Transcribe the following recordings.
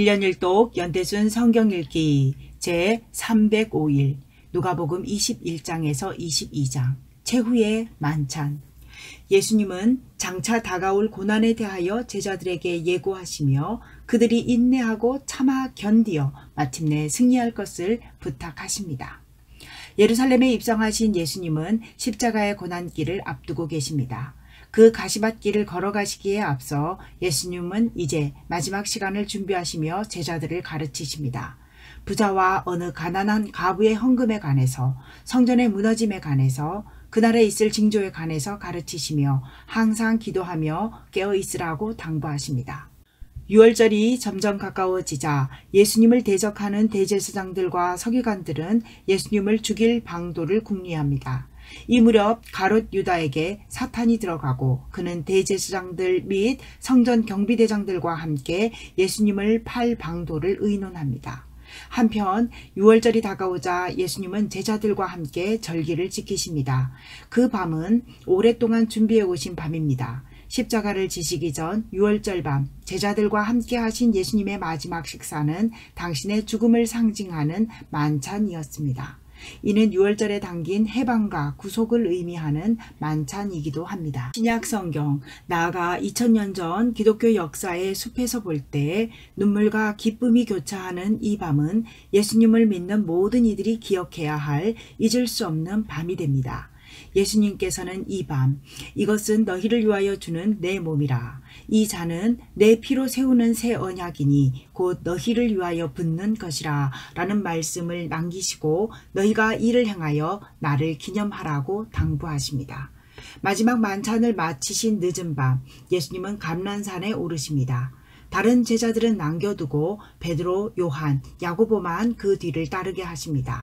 1년 1독 연대순 성경 읽기 제 305일 누가복음 21장에서 22장 최후의 만찬. 예수님은 장차 다가올 고난에 대하여 제자들에게 예고하시며 그들이 인내하고 참아 견디어 마침내 승리할 것을 부탁하십니다. 예루살렘에 입성하신 예수님은 십자가의 고난길을 앞두고 계십니다. 그 가시밭길을 걸어가시기에 앞서 예수님은 이제 마지막 시간을 준비하시며 제자들을 가르치십니다. 부자와 어느 가난한 과부의 헌금에 관해서, 성전의 무너짐에 관해서, 그날에 있을 징조에 관해서 가르치시며 항상 기도하며 깨어있으라고 당부하십니다. 유월절이 점점 가까워지자 예수님을 대적하는 대제사장들과 서기관들은 예수님을 죽일 방도를 궁리합니다. 이 무렵 가롯 유다에게 사탄이 들어가고 그는 대제사장들 및 성전 경비대장들과 함께 예수님을 팔 방도를 의논합니다. 한편 유월절이 다가오자 예수님은 제자들과 함께 절기를 지키십니다. 그 밤은 오랫동안 준비해 오신 밤입니다. 십자가를 지시기 전 유월절 밤 제자들과 함께 하신 예수님의 마지막 식사는 당신의 죽음을 상징하는 만찬이었습니다. 이는 유월절에 담긴 해방과 구속을 의미하는 만찬이기도 합니다. 신약 성경, 나아가 2000년 전 기독교 역사의 숲에서 볼 때 눈물과 기쁨이 교차하는 이 밤은 예수님을 믿는 모든 이들이 기억해야 할 잊을 수 없는 밤이 됩니다. 예수님께서는 이 밤, 이것은 너희를 위하여 주는 내 몸이라. 이 잔은 내 피로 세우는 새 언약이니 곧 너희를 위하여 붓는 것이라 라는 말씀을 남기시고 너희가 이를 행하여 나를 기념하라고 당부하십니다. 마지막 만찬을 마치신 늦은 밤, 예수님은 감람산에 오르십니다. 다른 제자들은 남겨두고 베드로, 요한, 야고보만 그 뒤를 따르게 하십니다.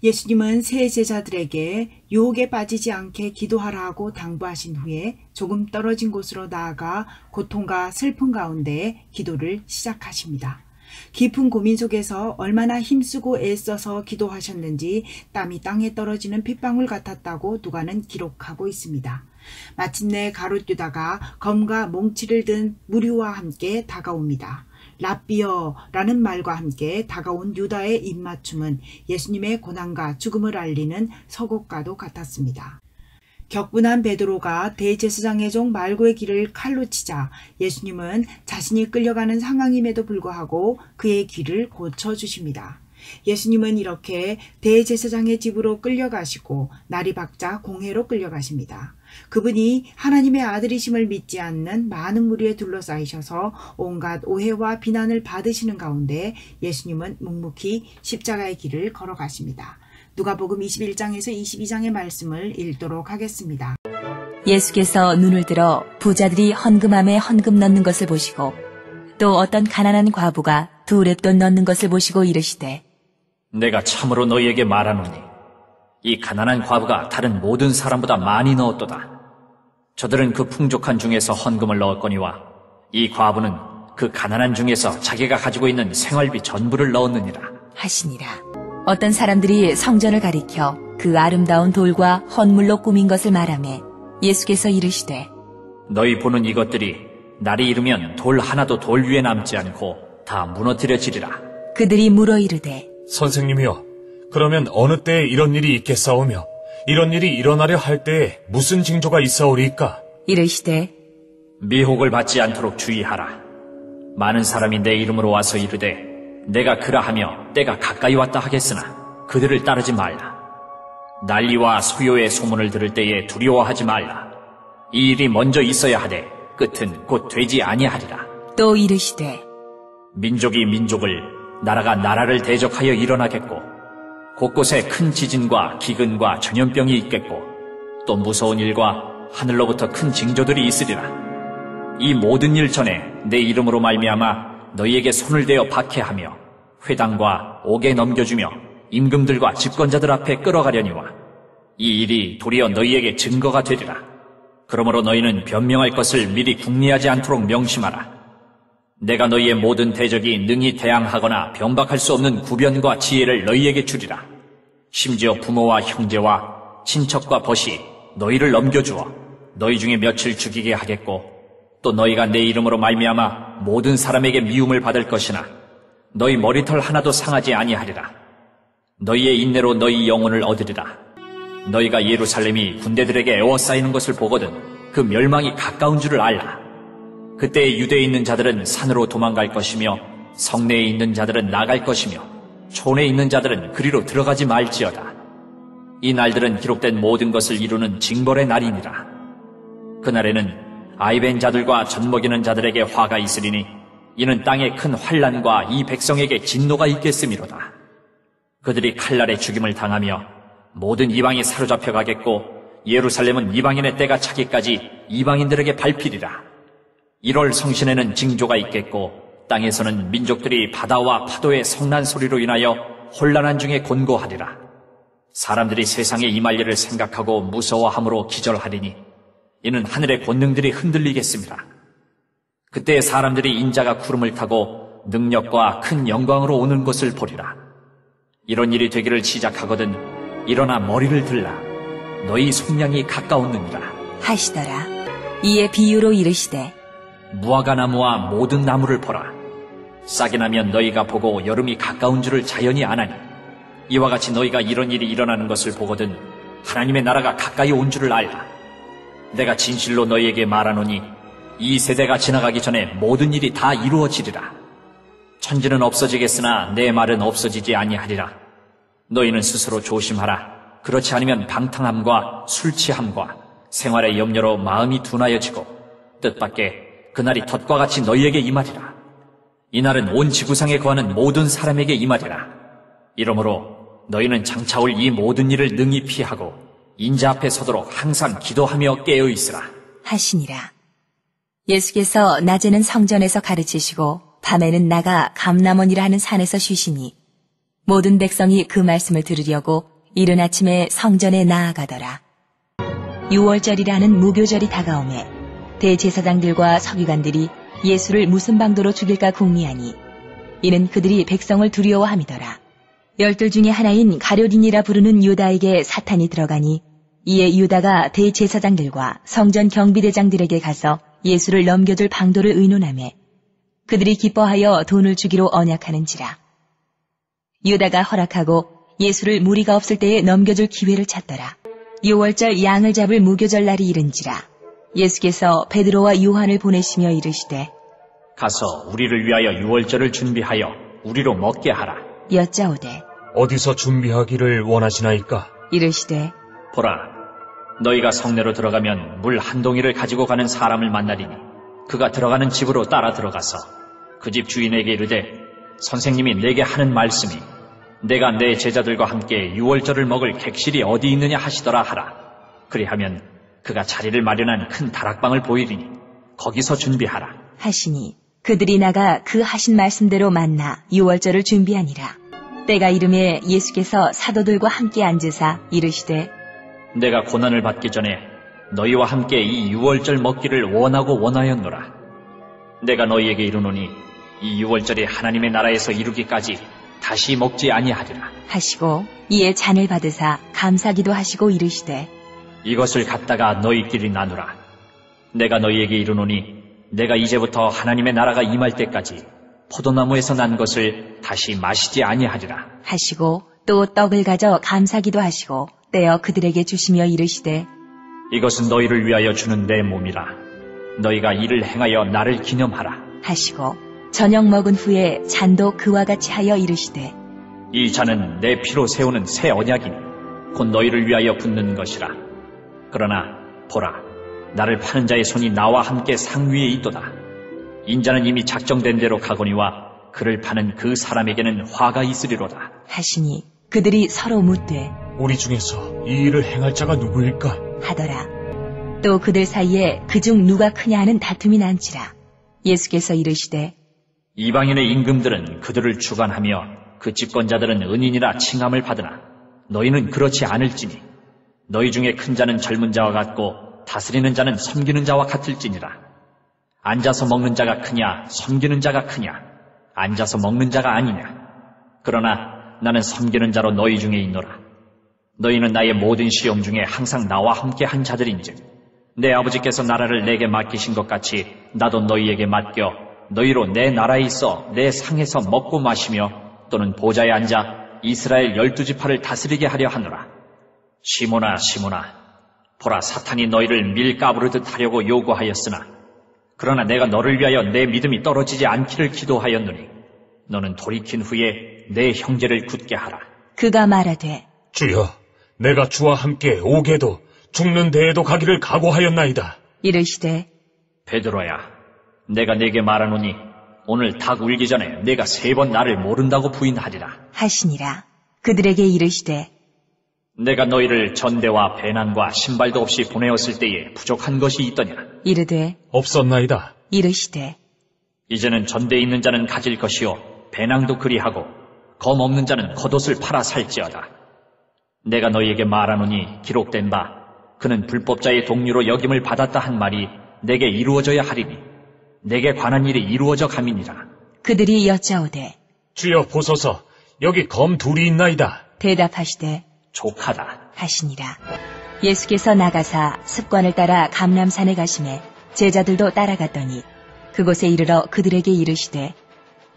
예수님은 세 제자들에게 유혹에 빠지지 않게 기도하라고 당부하신 후에 조금 떨어진 곳으로 나아가 고통과 슬픔 가운데 기도를 시작하십니다. 깊은 고민 속에서 얼마나 힘쓰고 애써서 기도하셨는지 땀이 땅에 떨어지는 핏방울 같았다고 누가는 기록하고 있습니다. 마침내 가롯 유다가 검과 몽치를 든 무리와 함께 다가옵니다. 라비어라는 말과 함께 다가온 유다의 입맞춤은 예수님의 고난과 죽음을 알리는 서곡과도 같았습니다. 격분한 베드로가 대제사장의 종 말고의 길을 칼로 치자 예수님은 자신이 끌려가는 상황임에도 불구하고 그의 길을 고쳐주십니다. 예수님은 이렇게 대제사장의 집으로 끌려가시고 날이 밝자 공회로 끌려가십니다. 그분이 하나님의 아들이심을 믿지 않는 많은 무리에 둘러싸이셔서 온갖 오해와 비난을 받으시는 가운데 예수님은 묵묵히 십자가의 길을 걸어가십니다. 누가복음 21장에서 22장의 말씀을 읽도록 하겠습니다. 예수께서 눈을 들어 부자들이 헌금함에 헌금 넣는 것을 보시고 또 어떤 가난한 과부가 두 렙돈 넣는 것을 보시고 이르시되 내가 참으로 너희에게 말하노니 이 가난한 과부가 다른 모든 사람보다 많이 넣었도다. 저들은 그 풍족한 중에서 헌금을 넣었거니와 이 과부는 그 가난한 중에서 자기가 가지고 있는 생활비 전부를 넣었느니라 하시니라. 어떤 사람들이 성전을 가리켜 그 아름다운 돌과 헌물로 꾸민 것을 말하매 예수께서 이르시되 너희 보는 이것들이 날이 이르면 돌 하나도 돌 위에 남지 않고 다 무너뜨려지리라. 그들이 물어 이르되 선생님이여, 그러면 어느 때에 이런 일이 있겠사오며 이런 일이 일어나려 할 때에 무슨 징조가 있사오리이까? 이르시되 미혹을 받지 않도록 주의하라. 많은 사람이 내 이름으로 와서 이르되 내가 그라하며 때가 가까이 왔다 하겠으나 그들을 따르지 말라. 난리와 소요의 소문을 들을 때에 두려워하지 말라. 이 일이 먼저 있어야 하되 끝은 곧 되지 아니하리라. 또 이르시되 민족이 민족을, 나라가 나라를 대적하여 일어나겠고 곳곳에 큰 지진과 기근과 전염병이 있겠고 또 무서운 일과 하늘로부터 큰 징조들이 있으리라. 이 모든 일 전에 내 이름으로 말미암아 너희에게 손을 대어 박해하며 회당과 옥에 넘겨주며 임금들과 집권자들 앞에 끌어가려니와 이 일이 도리어 너희에게 증거가 되리라. 그러므로 너희는 변명할 것을 미리 궁리하지 않도록 명심하라. 내가 너희의 모든 대적이 능히 대항하거나 변박할 수 없는 구변과 지혜를 너희에게 주리라. 심지어 부모와 형제와 친척과 벗이 너희를 넘겨주어 너희 중에 며칠 죽이게 하겠고 또 너희가 내 이름으로 말미암아 모든 사람에게 미움을 받을 것이나 너희 머리털 하나도 상하지 아니하리라. 너희의 인내로 너희 영혼을 얻으리라. 너희가 예루살렘이 군대들에게 에워싸이는 것을 보거든 그 멸망이 가까운 줄을 알라. 그때 유대에 있는 자들은 산으로 도망갈 것이며 성내에 있는 자들은 나갈 것이며 촌에 있는 자들은 그리로 들어가지 말지어다. 이 날들은 기록된 모든 것을 이루는 징벌의 날이니라. 그날에는 아이벤 자들과 젖먹이는 자들에게 화가 있으리니 이는 땅에 큰 환난과 이 백성에게 진노가 있겠음이로다. 그들이 칼날에 죽임을 당하며 모든 이방이 사로잡혀 가겠고 예루살렘은 이방인의 때가 차기까지 이방인들에게 밟히리라. 1월 성신에는 징조가 있겠고 땅에서는 민족들이 바다와 파도의 성난 소리로 인하여 혼란한 중에 곤고하리라. 사람들이 세상에 임할 일을 생각하고 무서워함으로 기절하리니 이는 하늘의 권능들이 흔들리겠습니다. 그때 사람들이 인자가 구름을 타고 능력과 큰 영광으로 오는 것을 보리라. 이런 일이 되기를 시작하거든 일어나 머리를 들라. 너희 속량이 가까웠느니라 하시더라. 이에 비유로 이르시되 무화과 나무와 모든 나무를 보라. 싹이 나면 너희가 보고 여름이 가까운 줄을 자연히 아나니 이와 같이 너희가 이런 일이 일어나는 것을 보거든 하나님의 나라가 가까이 온 줄을 알라. 내가 진실로 너희에게 말하노니 이 세대가 지나가기 전에 모든 일이 다 이루어지리라. 천지는 없어지겠으나 내 말은 없어지지 아니하리라. 너희는 스스로 조심하라. 그렇지 않으면 방탕함과 술 취함과 생활의 염려로 마음이 둔하여지고 뜻밖의 그날이 덫과 같이 너희에게 임하리라. 이날은 온 지구상에 거하는 모든 사람에게 임하리라. 이러므로 너희는 장차 올 이 모든 일을 능히 피하고 인자 앞에 서도록 항상 기도하며 깨어있으라 하시니라. 예수께서 낮에는 성전에서 가르치시고 밤에는 나가 감람원이라 하는 산에서 쉬시니 모든 백성이 그 말씀을 들으려고 이른 아침에 성전에 나아가더라. 유월절이라는 무교절이 다가오매 대제사장들과 서기관들이 예수를 무슨 방도로 죽일까 궁리하니 이는 그들이 백성을 두려워함이더라. 12 중에 하나인 가룟인이라 부르는 유다에게 사탄이 들어가니 이에 유다가 대제사장들과 성전 경비대장들에게 가서 예수를 넘겨줄 방도를 의논하매 그들이 기뻐하여 돈을 주기로 언약하는지라. 유다가 허락하고 예수를 무리가 없을 때에 넘겨줄 기회를 찾더라. 6월절 양을 잡을 무교절 날이 이른지라. 예수께서 베드로와 요한을 보내시며 이르시되 가서 우리를 위하여 유월절을 준비하여 우리로 먹게 하라. 여짜오되 어디서 준비하기를 원하시나이까? 이르시되 보라, 너희가 성내로 들어가면 물 한 동이를 가지고 가는 사람을 만나리니 그가 들어가는 집으로 따라 들어가서 그 집 주인에게 이르되 선생님이 내게 하는 말씀이 내가 내 제자들과 함께 유월절을 먹을 객실이 어디 있느냐 하시더라 하라. 그리하면 그가 자리를 마련한 큰 다락방을 보이리니 거기서 준비하라 하시니 그들이 나가 그 하신 말씀대로 만나 유월절을 준비하니라. 때가 이름에 예수께서 사도들과 함께 앉으사 이르시되 내가 고난을 받기 전에 너희와 함께 이 유월절 먹기를 원하고 원하였노라. 내가 너희에게 이르노니 이 유월절이 하나님의 나라에서 이루기까지 다시 먹지 아니하리라 하시고 이에 잔을 받으사 감사기도 하시고 이르시되 이것을 갖다가 너희끼리 나누라. 내가 너희에게 이르노니 내가 이제부터 하나님의 나라가 임할 때까지 포도나무에서 난 것을 다시 마시지 아니하리라 하시고 또 떡을 가져 감사기도 하시고 떼어 그들에게 주시며 이르시되 이것은 너희를 위하여 주는 내 몸이라. 너희가 이를 행하여 나를 기념하라 하시고 저녁 먹은 후에 잔도 그와 같이 하여 이르시되 이 잔은 내 피로 세우는 새 언약이니 곧 너희를 위하여 붓는 것이라. 그러나 보라, 나를 파는 자의 손이 나와 함께 상 위에 있도다. 인자는 이미 작정된 대로 가거니와 그를 파는 그 사람에게는 화가 있으리로다 하시니 그들이 서로 묻되 우리 중에서 이 일을 행할 자가 누구일까? 하더라. 또 그들 사이에 그중 누가 크냐 하는 다툼이 난지라. 예수께서 이르시되 이방인의 임금들은 그들을 주관하며 그 집권자들은 은인이라 칭함을 받으나 너희는 그렇지 않을지니 너희 중에 큰 자는 젊은 자와 같고 다스리는 자는 섬기는 자와 같을지니라. 앉아서 먹는 자가 크냐 섬기는 자가 크냐 앉아서 먹는 자가 아니냐. 그러나 나는 섬기는 자로 너희 중에 있노라. 너희는 나의 모든 시험 중에 항상 나와 함께 한 자들인즉 내 아버지께서 나라를 내게 맡기신 것 같이 나도 너희에게 맡겨 너희로 내 나라에 있어 내 상에서 먹고 마시며 또는 보좌에 앉아 이스라엘 12지파를 다스리게 하려 하노라. 시몬아 시몬아, 보라, 사탄이 너희를 밀 까부르듯 하려고 요구하였으나 그러나 내가 너를 위하여 내 믿음이 떨어지지 않기를 기도하였노니 너는 돌이킨 후에 내 형제를 굳게 하라. 그가 말하되 주여, 내가 주와 함께 오게도 죽는 데에도 가기를 각오하였나이다. 이르시되 베드로야, 내가 네게 말하노니 오늘 닭 울기 전에 내가 3번 나를 모른다고 부인하리라. 하시니라. 그들에게 이르시되 내가 너희를 전대와 배낭과 신발도 없이 보내었을 때에 부족한 것이 있더냐? 이르되 없었나이다. 이르시되 이제는 전대에 있는 자는 가질 것이요 배낭도 그리하고 검 없는 자는 겉옷을 팔아 살지어다. 내가 너희에게 말하노니 기록된 바 그는 불법자의 동류로 여김을 받았다 한 말이 내게 이루어져야 하리니 내게 관한 일이 이루어져 감이니라. 그들이 여짜오되 주여 보소서, 여기 검 2이 있나이다. 대답하시되 족하다. 하시니라. 예수께서 나가사 습관을 따라 감람산에 가시매 제자들도 따라갔더니 그곳에 이르러 그들에게 이르시되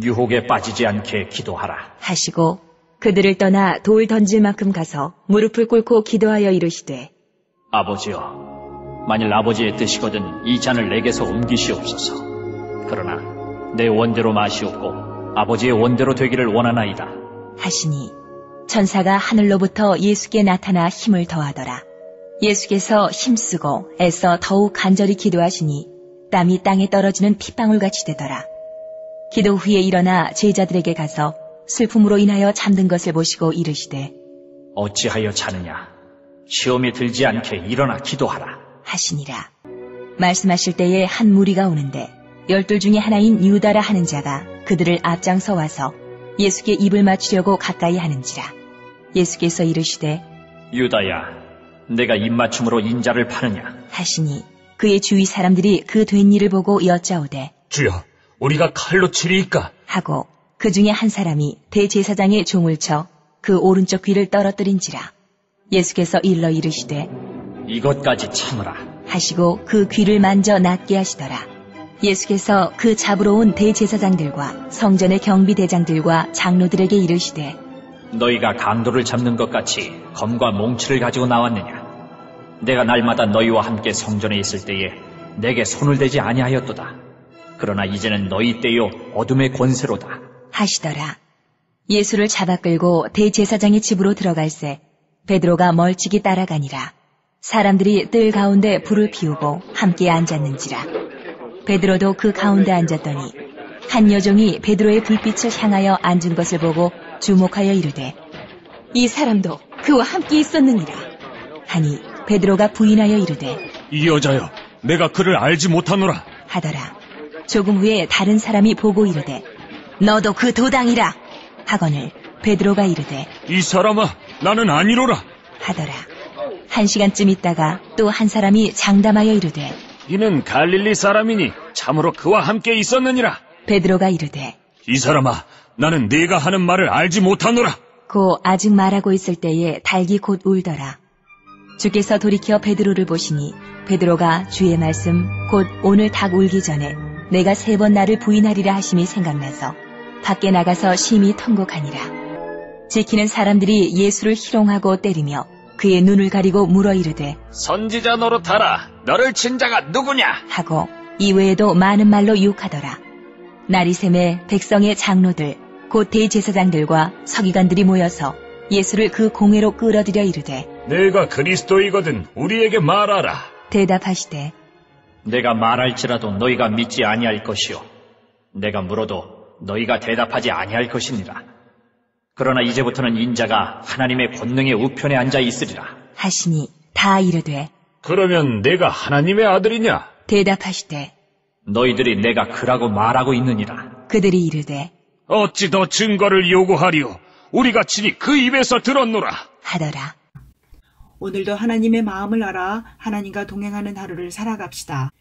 유혹에 빠지지 않게 기도하라. 하시고 그들을 떠나 돌 던질 만큼 가서 무릎을 꿇고 기도하여 이르시되 아버지여, 만일 아버지의 뜻이거든 이 잔을 내게서 옮기시옵소서. 그러나 내 원대로 마시옵고 아버지의 원대로 되기를 원하나이다. 하시니 천사가 하늘로부터 예수께 나타나 힘을 더하더라. 예수께서 힘쓰고 애써 더욱 간절히 기도하시니 땀이 땅에 떨어지는 핏방울같이 되더라. 기도 후에 일어나 제자들에게 가서 슬픔으로 인하여 잠든 것을 보시고 이르시되 어찌하여 자느냐? 시험에 들지 않게 일어나 기도하라. 하시니라. 말씀하실 때에 한 무리가 오는데 12 중에 하나인 유다라 하는 자가 그들을 앞장서 와서 예수께 입을 맞추려고 가까이 하는지라. 예수께서 이르시되 유다야, 내가 입맞춤으로 인자를 파느냐? 하시니 그의 주위 사람들이 그 된 일을 보고 여짜오되 주여, 우리가 칼로 치리이까? 하고 그 중에 한 사람이 대제사장의 종을 쳐 그 오른쪽 귀를 떨어뜨린지라. 예수께서 일러 이르시되 이것까지 참으라. 하시고 그 귀를 만져 낫게 하시더라. 예수께서 그 잡으러 온 대제사장들과 성전의 경비대장들과 장로들에게 이르시되 너희가 강도를 잡는 것 같이 검과 몽치를 가지고 나왔느냐? 내가 날마다 너희와 함께 성전에 있을 때에 내게 손을 대지 아니하였도다. 그러나 이제는 너희 때요 어둠의 권세로다. 하시더라. 예수를 잡아 끌고 대제사장의 집으로 들어갈새 베드로가 멀찍이 따라가니라. 사람들이 뜰 가운데 불을 피우고 함께 앉았는지라. 베드로도 그 가운데 앉았더니 한 여종이 베드로의 불빛을 향하여 앉은 것을 보고 주목하여 이르되 이 사람도 그와 함께 있었느니라 하니 베드로가 부인하여 이르되 이 여자여, 내가 그를 알지 못하노라. 하더라. 조금 후에 다른 사람이 보고 이르되 너도 그 도당이라 하거늘 베드로가 이르되 이 사람아, 나는 아니로라. 하더라. 1시간쯤 있다가 또 한 사람이 장담하여 이르되 이는 갈릴리 사람이니 참으로 그와 함께 있었느니라. 베드로가 이르되 이 사람아, 나는 네가 하는 말을 알지 못하노라. 고 아직 말하고 있을 때에 닭이 곧 울더라. 주께서 돌이켜 베드로를 보시니 베드로가 주의 말씀 곧 오늘 닭 울기 전에 내가 3번 나를 부인하리라 하심이 생각나서 밖에 나가서 심히 통곡하니라. 지키는 사람들이 예수를 희롱하고 때리며 그의 눈을 가리고 물어 이르되 선지자 노릇하라. 너를 친 자가 누구냐? 하고 이외에도 많은 말로 유혹하더라. 날이 새매 백성의 장로들 곧 대제사장들과 서기관들이 모여서 예수를 그 공회로 끌어들여 이르되 내가 그리스도이거든 우리에게 말하라. 대답하시되 내가 말할지라도 너희가 믿지 아니할 것이요 내가 물어도 너희가 대답하지 아니할 것이니라. 그러나 이제부터는 인자가 하나님의 권능의 우편에 앉아 있으리라 하시니 다 이르되 그러면 내가 하나님의 아들이냐? 대답하시되 너희들이 내가 그라고 말하고 있느니라. 그들이 이르되 어찌 더 증거를 요구하리오? 우리가 친히 그 입에서 들었노라. 하더라. 오늘도 하나님의 마음을 알아 하나님과 동행하는 하루를 살아갑시다.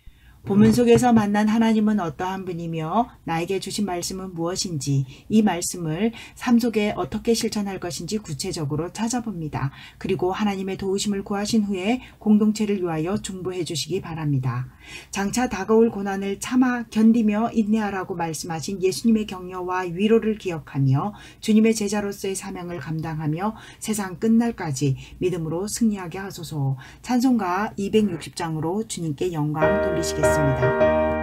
본문 속에서 만난 하나님은 어떠한 분이며 나에게 주신 말씀은 무엇인지, 이 말씀을 삶 속에 어떻게 실천할 것인지 구체적으로 찾아봅니다. 그리고 하나님의 도우심을 구하신 후에 공동체를 위하여 중보해 주시기 바랍니다. 장차 다가올 고난을 참아 견디며 인내하라고 말씀하신 예수님의 격려와 위로를 기억하며 주님의 제자로서의 사명을 감당하며 세상 끝날까지 믿음으로 승리하게 하소서. 찬송가 260장으로 주님께 영광 돌리시겠습니다.